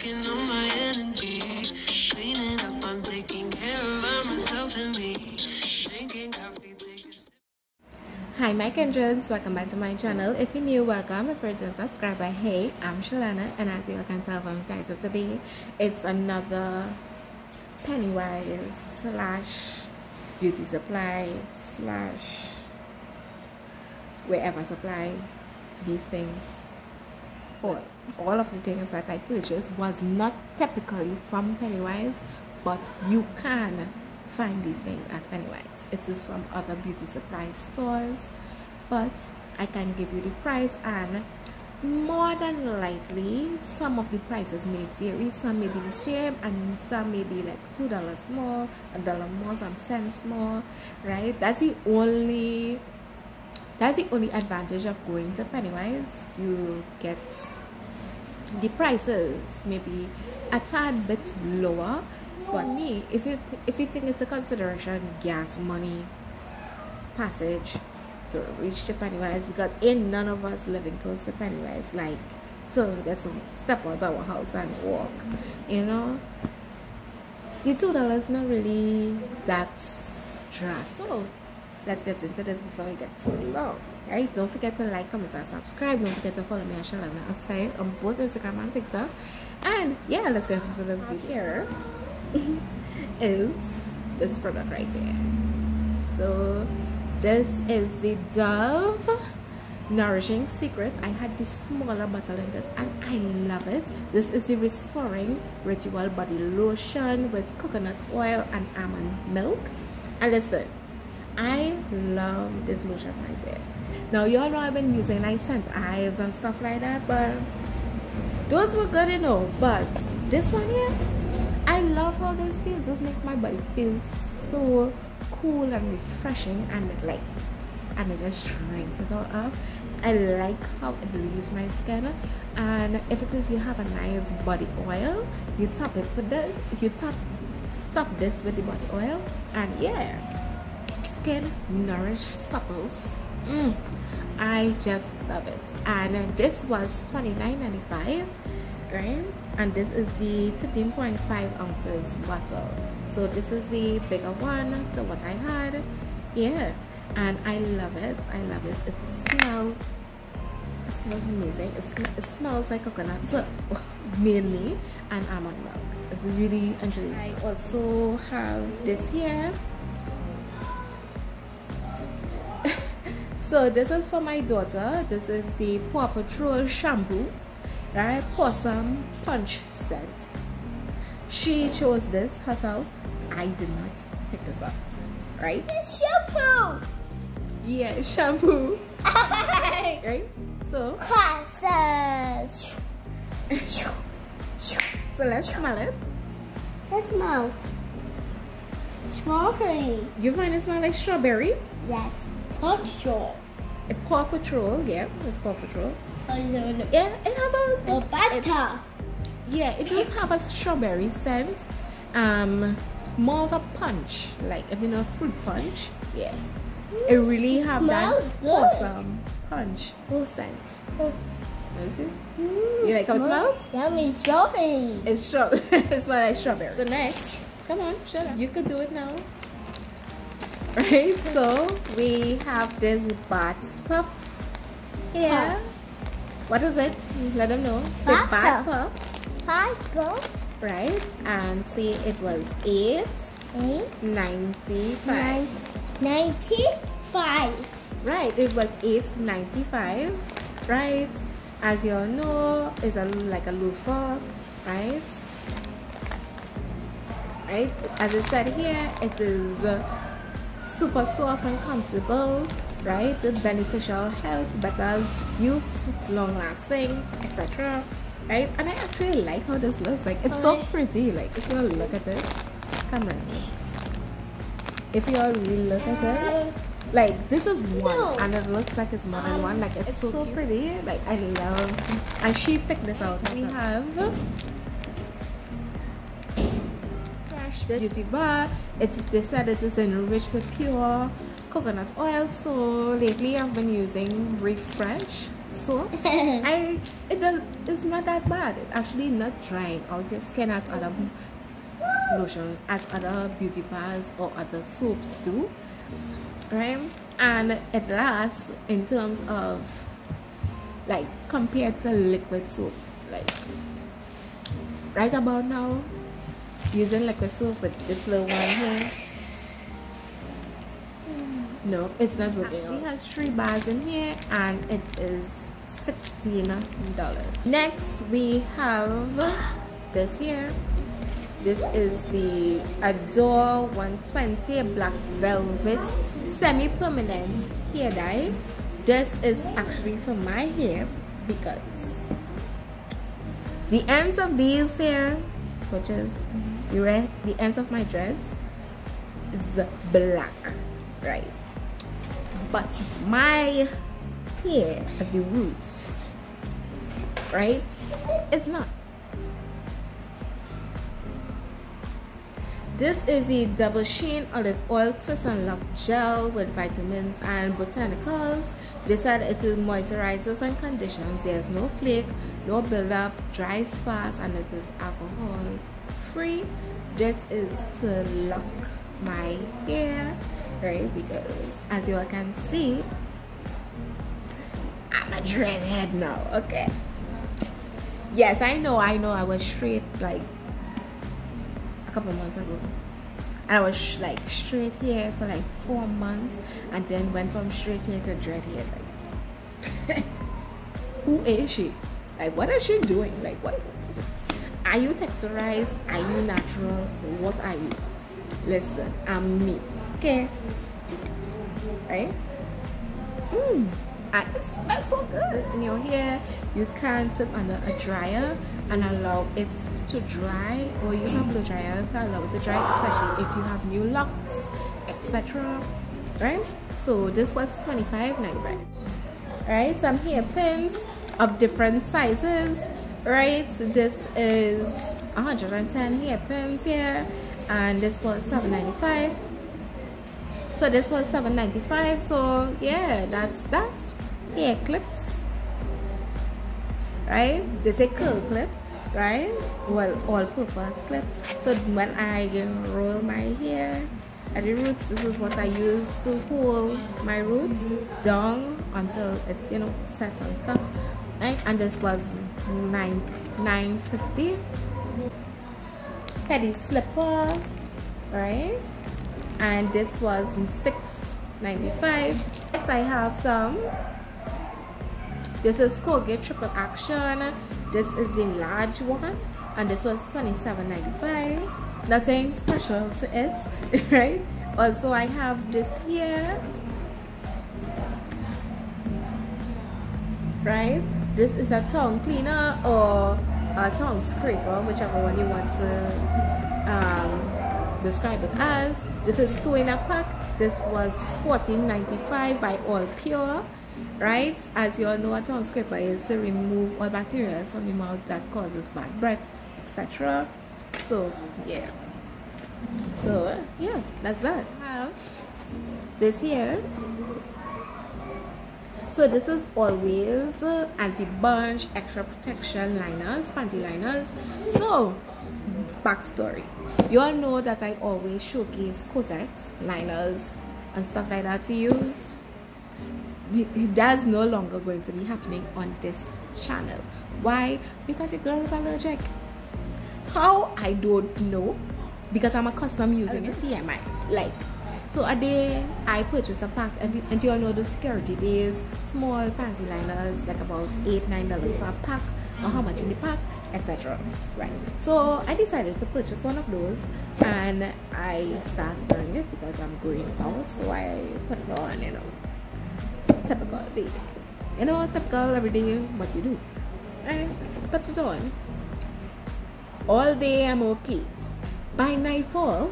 working on my energy. Cleaning up, I'm taking care of myself and me. Drinking coffee, taking. Hi my kindreds, welcome back to my channel. If you're new, welcome. If you're a subscriber, hey, I'm Shalana, and as you can tell from the title today, it's another Pennywise slash beauty supply slash wherever supply these things. All of the things that I purchased was not typically from Pennywise, but you can find these things at Pennywise. It is from other beauty supply stores, but I can give you the price, and more than likely some of the prices may vary. Some may be the same and some may be like $2 more, $1 more, some cents more, right? That's the only advantage of going to Pennywise. You get the prices maybe a tad bit lower. For me, if you take into consideration gas money, passage to reach to Pennywise, because ain't none of us living close to Pennywise, like so just step out of our house and walk, you know, the $2 not really that drastic. So let's get into this before we get too long, right? Don't forget to like, comment, and subscribe. Don't forget to follow me on Shalana Style on both Instagram and TikTok. And yeah, let's get into this video. Is this product right here. So this is the Dove Nourishing Secret. I had this smaller bottle in this and I love it. This is the Restoring Ritual Body Lotion with coconut oil and almond milk. And listen, I love this lotion right here. Now y'all know I've been using like scent hives and stuff like that, but those were good enough. But this one here, I love how this feels. This makes my body feel so cool and refreshing, and it just shrinks it all up. I like how it leaves my skin. And if it is you have a nice body oil, you top it with this. You top this with the body oil, and yeah, skin nourished, supples. I just love it. And this was $29.95, right? And this is the 13.5 ounces bottle. So this is the bigger one to what I had. Yeah, and I love it. I love it. It smells amazing. It smells like coconut mainly, and almond milk. It's really enjoyable. I also have this here. So this is for my daughter. This is the Paw Patrol shampoo, right? Possum Punch set. She chose this herself. I did not pick this up, right? It's shampoo. Yeah, shampoo. Right? So Process. so let's smell it. Let's smell. Strawberry. You find it smell like strawberry? Yes. Paw Patrol. A Paw Patrol, yeah, it's Paw Patrol. Yeah, Yeah, it has a butter. Yeah, it does have a strawberry scent. More of a punch, like if you know fruit punch. Yeah, it really have that awesome punch scent. Is it? You like how it smells? Yummy strawberry. It's it smells like strawberry. So next, come on, shut up. You could do it now. Right, so we have this bath puff here. What is it? Let them know. Say bath puff. Puff. Right, and see it was $8.95. 95. Right, it was $8.95. Right, as you all know, it's like a loofah, right? Right, as it said here, it is super soft and comfortable, right? With beneficial health, better use, long lasting, etc. Right? And I actually like how this looks. Like it's so pretty. Like if you all look at it, come around. If you all really look at it, like this is one, and it looks like it's more than one. Like it's so pretty. Like I love. And she picked this out. We have this beauty bar. They said it is enriched with pure coconut oil. So lately I've been using Refresh soap, it's not that bad. It's actually not drying out your skin as other lotion, as other beauty bars or other soaps do, right? And it lasts in terms of, like, compared to liquid soap, like right about now, using liquid soap with this little one here, no, it's not working. It has 3 bars in here and it is $16. Next we have this here. This is the Adore 120 Black Velvet Semi-Permanent Hair Dye. This is actually for my hair because the ends of these here, which is the ends of my dreads, is black, right? But my hair at the roots, right, it's not. This is a Double Sheen Olive Oil Twist and Lock Gel with vitamins and botanicals. They said it moisturizes and conditions. There's no flake, no buildup, dries fast, and it is alcohol free. This is to lock my hair, right? Because as you all can see, I'm a dreadhead now, okay? Yes, I know I was straight like couple months ago, and I was like straight hair for like 4 months, and then went from straight hair to dread hair. Like, who is she? Like, what is she doing? Like, what are you? Texturized? Are you natural? What are you? Listen, I'm me, okay? Right? And it smells so good. In your hair, you can sit under a dryer and allow it to dry, or use a blow dryer to allow it to dry, especially if you have new locks, etc. Right? So this was $25.95. Right? Some hairpins of different sizes. Right? This is 110 hairpins here, and this was $7.95. So this was $7.95. So yeah, that's hair clips. Right? This is a curl clip, right? Well, all-purpose clips. So when I roll my hair at the roots, this is what I use to hold my roots down until it, you know, sets and stuff. Right? And this was $9.50. Petty slipper, right? And this was $6.95. Next, I have some. This is Colgate Triple Action. This is the large one, and this was $27.95. Nothing special to it, right? Also, I have this here, right? This is a tongue cleaner or a tongue scraper, whichever one you want to describe it as. This is 2 in a pack. This was $14.95 by All Pure. Right? As you all know, a tongue scraper is to remove all bacteria from the mouth that causes bad breath, etc. So yeah, that's that. I have this here. So this is always anti-bunch, extra protection liners, panty liners. So backstory, you all know that I always showcase Kotex liners and stuff like that to use. That's no longer going to be happening on this channel. Why? Because the girl is allergic. How? I don't know. Because I'm accustomed using it. EMAIL. Like, so a day I purchase a pack, and you all know the security days, small panty liners, like about $8-9 for a pack, or how much in the pack, etc. Right? So I decided to purchase one of those, and I started wearing it because I'm going out. So I put it on, you know. Typical day, you know, typical everyday what you do. Right? Put it on. All day I'm okay. By nightfall,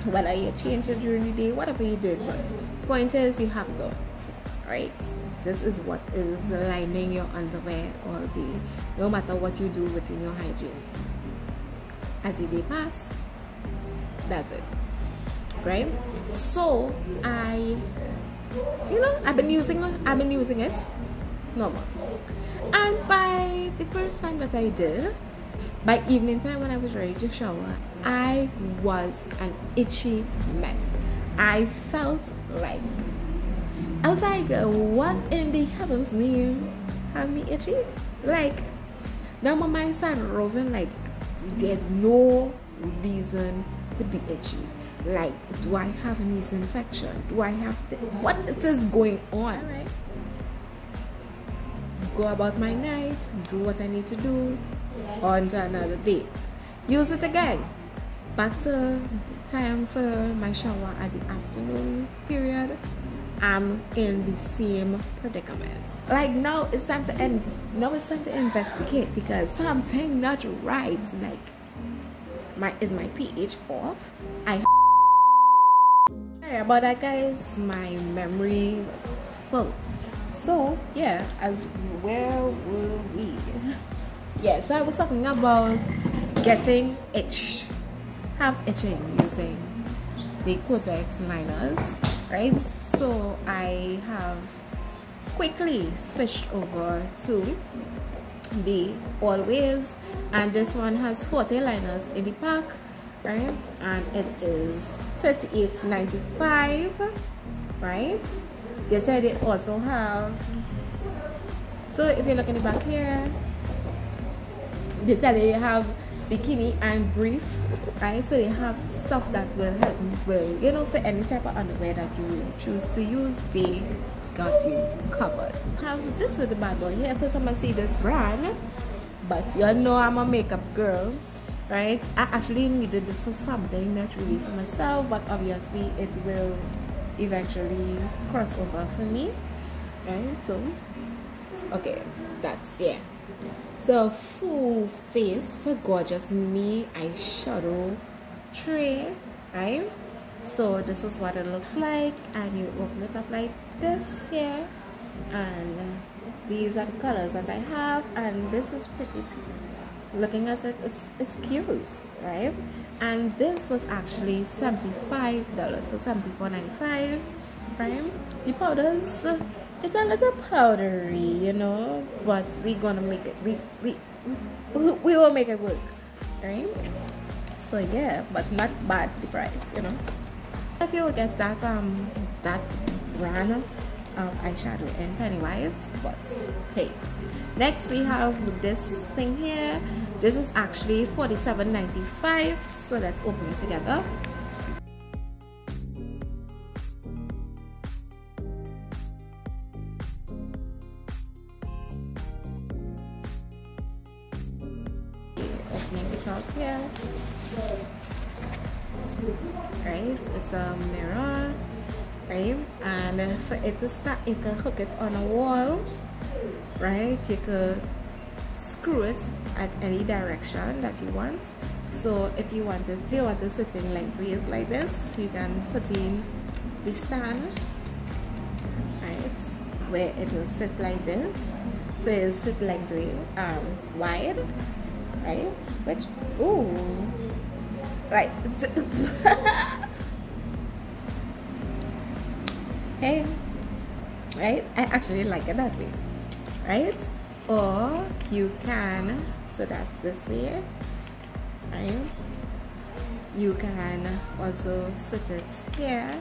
whether you change it during the day, whatever you did, but point is you have to. Right? This is what is lining your underwear all day, no matter what you do within your hygiene. As the day pass, that's it. Right? So I've been using it, no more. And by the first time that I did, by evening time when I was ready to shower, I was an itchy mess. I felt like, I was like, what in the heaven's name have me itchy? Like, now my mind started roving like, there's no reason to be itchy. Like, do I have a yeast infection? Do I have what is going on? All right. Go about my night, do what I need to do, on to another day. Use it again. Back to time for my shower at the afternoon period. I'm in the same predicament. Like, now it's time to investigate because something not right. Like, is my pH off? Sorry about that, guys. My memory was full. So yeah, as where were we? Yeah, so I was talking about getting itched, have itching using the Codex liners, right? So I have quickly switched over to the Always, and this one has 40 liners in the pack, right? And it is $38.95, right? They said they also have, so if you look in the back here, they tell you have bikini and brief, right? So they have stuff that will help, you know, for any type of underwear that you choose to use, they got you covered. Have this with the bad boy here. First time I see this brand, but you know I'm a makeup girl, right? I actually needed this for something, not really for myself, but obviously it will eventually cross over for me, right? So okay, that's, yeah. So full face gorgeous me eyeshadow tray, right? So this is what it looks like, and you open it up like this here, and these are the colors that I have, and this is pretty. Looking at it, it's cute, right? And this was actually $75, so $74.95, right? The powders, it's a little powdery, you know, but we're gonna make it, we will make it work, right? So yeah, but not bad for the price, you know. If you will get that that brand of eyeshadow in Pennywise, but hey. Next we have this thing here. This is actually $47.95, so let's open it together. Opening it out here, right? It's a mirror, right? And for it to start, you can hook it on a wall, right? You could screw it at any direction that you want. So if you want to sit in lengthways like this, you can put in the stand, right, where it will sit like this. So it'll sit lengthways, wide, right? Which, ooh, right. Hey, right? I actually like it that way, right? Or you can, so that's this way, right? You can also sit it here,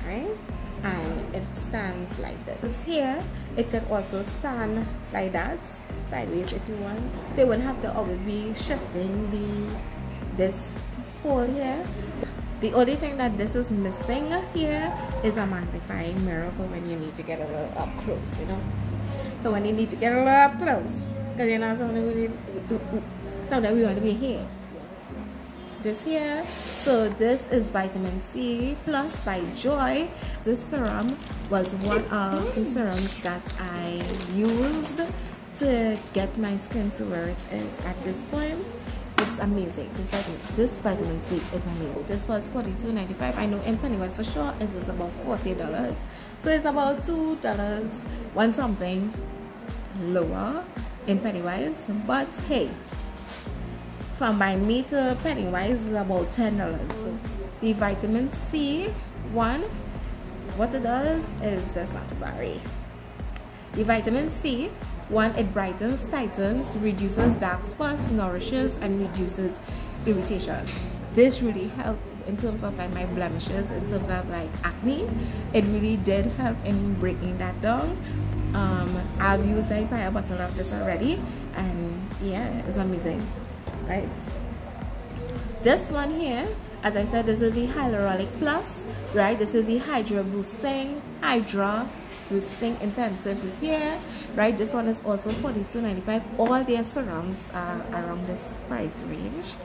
right? And it stands like this. Here it can also stand like that, sideways if you want, so you won't have to always be shifting this hole here. The only thing that this is missing here is a magnifying mirror for when you need to get a little up close, you know. So when you need to get a little up close, because you know something we want to be here. This here, so this is vitamin C plus by Joy. This serum was one of the serums that I used to get my skin to where it is at this point. It's amazing. This vitamin C is amazing. This was $42.95. I know in Pennywise for sure it was about $40, so it's about $2, one something lower in Pennywise. But hey, from by me to Pennywise is about $10. So the vitamin C one, what it does is this. I'm sorry. The vitamin C, one, it brightens, tightens, reduces dark spots, nourishes, and reduces irritations. This really helped in terms of like my blemishes, in terms of like acne. It really did help in breaking that down. I've used the entire bottle of this already, and yeah, it's amazing, right? This one here, as I said, this is the Hyaluronic Plus, right? This is the Hydra Boosting Intensive Repair, right? This one is also $42.95. All their serums are around this price range,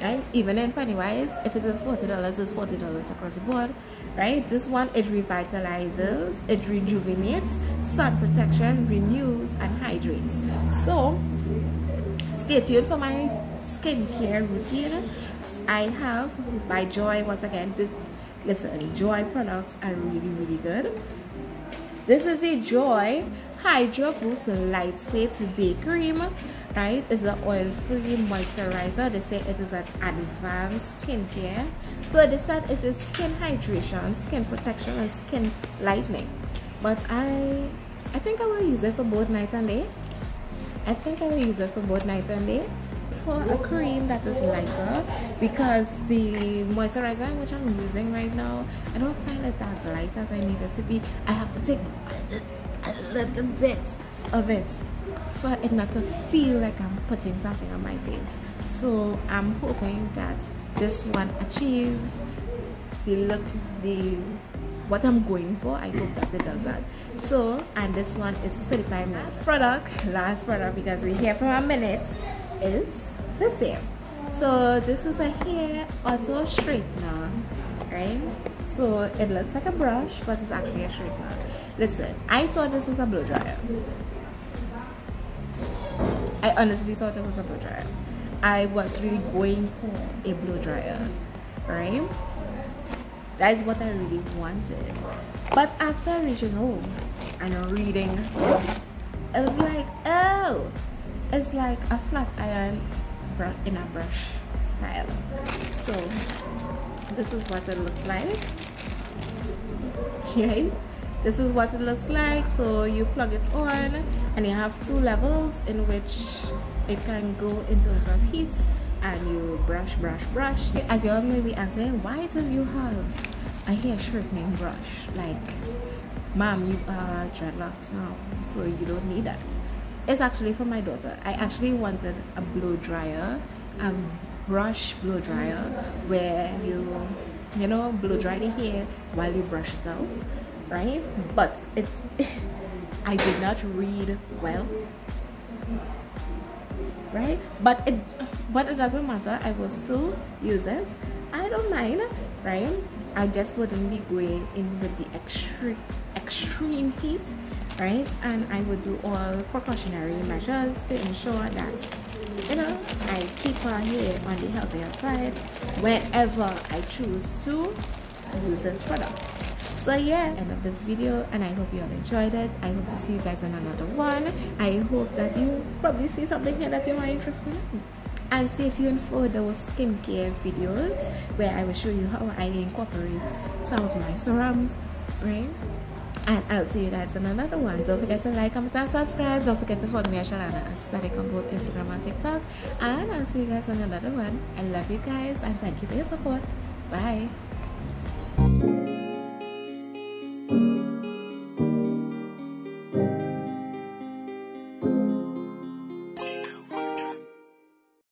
right? Even in Pennywise, if it is $40, it's $40 across the board, right? This one, it revitalizes, it rejuvenates, sun protection, renews, and hydrates. So stay tuned for my skincare routine. I have by Joy. Once again, listen, Joy products are really good. This is a Joy Hydra Boost Lightweight Day Cream, right? It's an oil-free moisturizer. They say it is an advanced skincare. So they said it is skin hydration, skin protection, and skin lightening. But I think I will use it for both night and day. For a cream that is lighter, because the moisturizer which I'm using right now, I don't find it as light as I need it to be. I have to take a little bit of it for it not to feel like I'm putting something on my face. So I'm hoping that this one achieves the look, what I'm going for. I hope that it does that. So, and this one is 35 minutes. Last product, because we're here for a minute, is the same. So this is a hair auto straightener, right? So it looks like a brush, but it's actually a straightener. Listen, I thought this was a blow dryer. I honestly thought it was a blow dryer. I was really going for a blow dryer, right? That is what I really wanted. But after reaching home and reading this, it was like, oh, it's like a flat iron in a brush style. So this is what it looks like. Right? This is what it looks like. So you plug it on, and you have 2 levels in which it can go in terms of heat, and you brush. As you all may be asking, why does you have a hair straightening brush? Like, ma'am, you are dreadlocks now, so you don't need that. It's actually for my daughter. I actually wanted a blow dryer, a brush blow dryer, where you know, blow dry the hair while you brush it out, right? But I did not read well, right? But it doesn't matter. I will still use it. I don't mind, right? I just wouldn't be going in with the extreme heat, right? And I would do all precautionary measures to ensure that, you know, I keep her hair on the healthier side whenever I choose to use this product. So yeah, end of this video, and I hope you all enjoyed it. I hope to see you guys in another one. I hope that you probably see something here that you are interested in. And stay tuned for those skincare videos where I will show you how I incorporate some of my serums, right? And I'll see you guys in another one. Don't forget to like, comment, and subscribe. Don't forget to follow me at Shalana Aesthetic on both Instagram and TikTok. And I'll see you guys in another one. I love you guys, and thank you for your support. Bye.